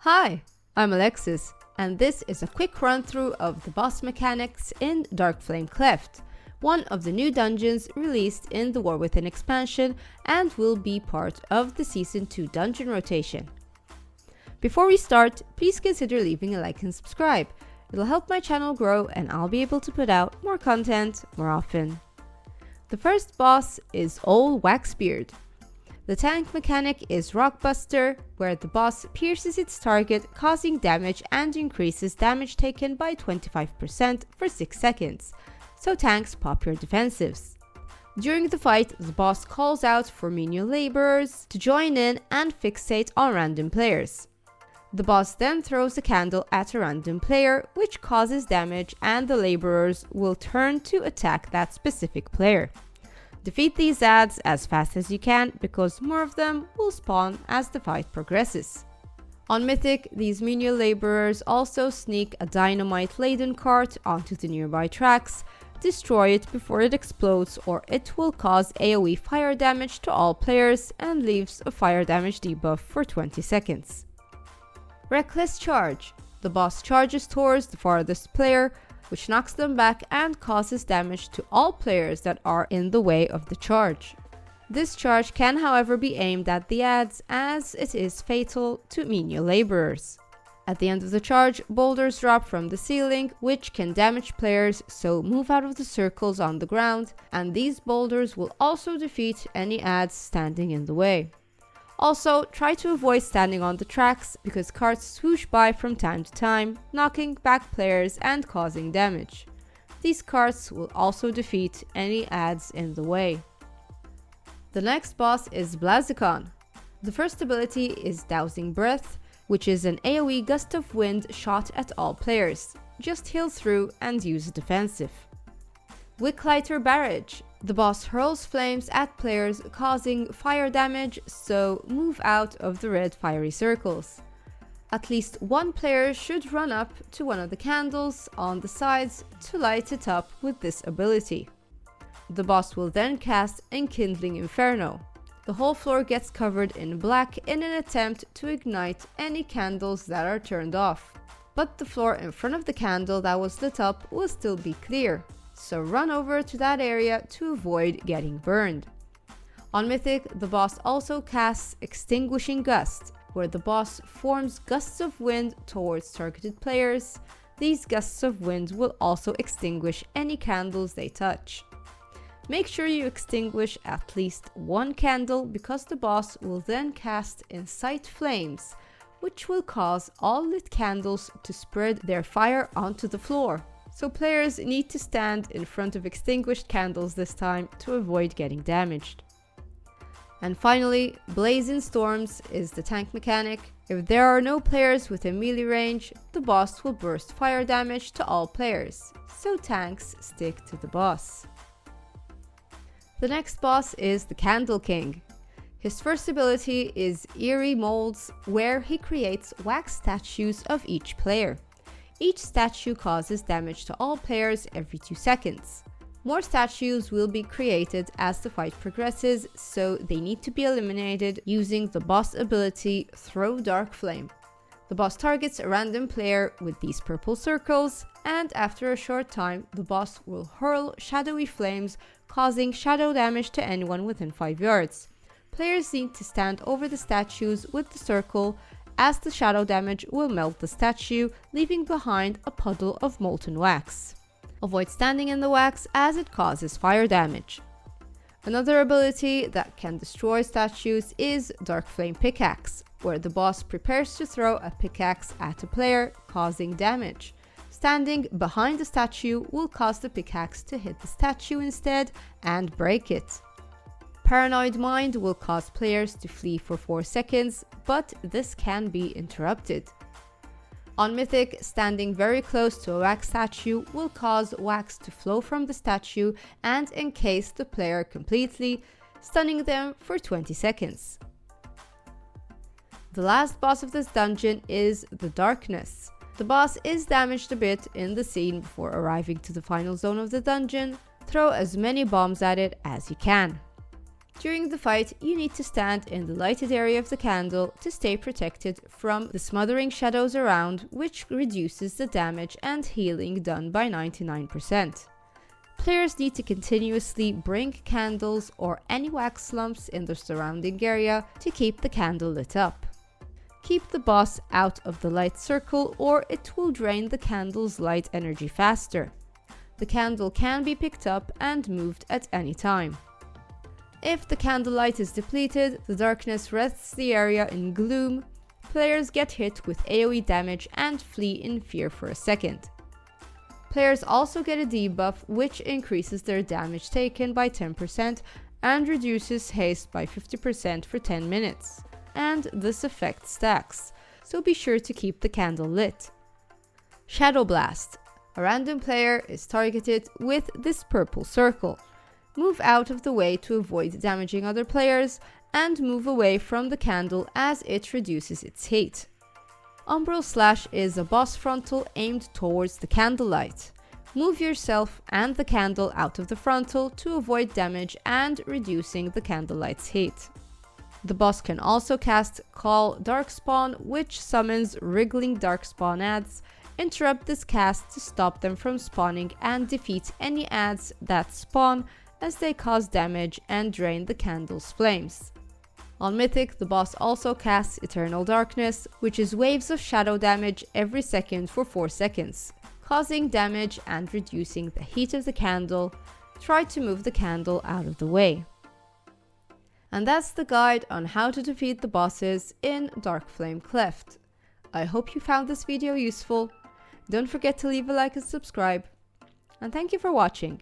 Hi, I'm Alexis, and this is a quick run-through of the boss mechanics in Darkflame Cleft, one of the new dungeons released in the War Within expansion and will be part of the Season 2 dungeon rotation. Before we start, please consider leaving a like and subscribe. It'll help my channel grow and I'll be able to put out more content more often. The first boss is old Waxbeard. The tank mechanic is Rockbuster, where the boss pierces its target, causing damage and increases damage taken by 25% for 6 seconds, so tanks pop your defensives. During the fight, the boss calls out for menial laborers to join in and fixate on random players. The boss then throws a candle at a random player, which causes damage, and the laborers will turn to attack that specific player. Defeat these adds as fast as you can, because more of them will spawn as the fight progresses. On Mythic, these menial laborers also sneak a dynamite-laden cart onto the nearby tracks, destroy it before it explodes, or it will cause AoE fire damage to all players and leaves a fire damage debuff for 20 seconds. Reckless Charge. The boss charges towards the farthest player, which knocks them back and causes damage to all players that are in the way of the charge. This charge can, however, be aimed at the adds, as it is fatal to menial laborers. At the end of the charge, boulders drop from the ceiling, which can damage players, so move out of the circles on the ground, and these boulders will also defeat any adds standing in the way. Also, try to avoid standing on the tracks, because carts swoosh by from time to time, knocking back players and causing damage. These carts will also defeat any adds in the way. The next boss is Blazikon. The first ability is Dousing Breath, which is an AoE gust of wind shot at all players. Just heal through and use a defensive. Wicklighter Barrage. The boss hurls flames at players, causing fire damage, so move out of the red fiery circles. At least one player should run up to one of the candles on the sides to light it up with this ability. The boss will then cast Enkindling Inferno. The whole floor gets covered in black in an attempt to ignite any candles that are turned off. But the floor in front of the candle that was lit up will still be clear, so run over to that area to avoid getting burned. On Mythic, the boss also casts Extinguishing Gust, where the boss forms gusts of wind towards targeted players. These gusts of wind will also extinguish any candles they touch. Make sure you extinguish at least one candle, because the boss will then cast Incite Flames, which will cause all lit candles to spread their fire onto the floor. So players need to stand in front of extinguished candles this time to avoid getting damaged. And finally, Blazing Storms is the tank mechanic. If there are no players within melee range, the boss will burst fire damage to all players, so tanks stick to the boss. The next boss is the Candle King. His first ability is Eerie Molds, where he creates wax statues of each player. Each statue causes damage to all players every 2 seconds. More statues will be created as the fight progresses, so they need to be eliminated using the boss ability Throw Dark Flame. The boss targets a random player with these purple circles, and after a short time, the boss will hurl shadowy flames, causing shadow damage to anyone within 5 yards. Players need to stand over the statues with the circle, as the shadow damage will melt the statue, leaving behind a puddle of molten wax. Avoid standing in the wax, as it causes fire damage. Another ability that can destroy statues is Darkflame Pickaxe, where the boss prepares to throw a pickaxe at a player, causing damage. Standing behind the statue will cause the pickaxe to hit the statue instead and break it. Paranoid Mind will cause players to flee for 4 seconds, but this can be interrupted. On Mythic, standing very close to a wax statue will cause wax to flow from the statue and encase the player completely, stunning them for 20 seconds. The last boss of this dungeon is the Darkness. The boss is damaged a bit in the scene before arriving to the final zone of the dungeon. Throw as many bombs at it as you can. During the fight, you need to stand in the lighted area of the candle to stay protected from the smothering shadows around, which reduces the damage and healing done by 99%. Players need to continuously bring candles or any wax lumps in the surrounding area to keep the candle lit up. Keep the boss out of the light circle or it will drain the candle's light energy faster. The candle can be picked up and moved at any time. If the candlelight is depleted, the darkness wreaths the area in gloom. Players get hit with AoE damage and flee in fear for a second. Players also get a debuff which increases their damage taken by 10% and reduces haste by 50% for 10 minutes. And this effect stacks, so be sure to keep the candle lit. Shadow Blast. A random player is targeted with this purple circle. Move out of the way to avoid damaging other players, and move away from the candle as it reduces its heat. Umbral Slash is a boss frontal aimed towards the candlelight. Move yourself and the candle out of the frontal to avoid damage and reducing the candlelight's heat. The boss can also cast Call Darkspawn, which summons wriggling darkspawn adds. Interrupt this cast to stop them from spawning and defeat any adds that spawn, as they cause damage and drain the candle's flames. On Mythic, the boss also casts Eternal Darkness, which is waves of shadow damage every second for 4 seconds, causing damage and reducing the heat of the candle. Try to move the candle out of the way. And that's the guide on how to defeat the bosses in Darkflame Cleft. I hope you found this video useful. Don't forget to leave a like and subscribe. And thank you for watching.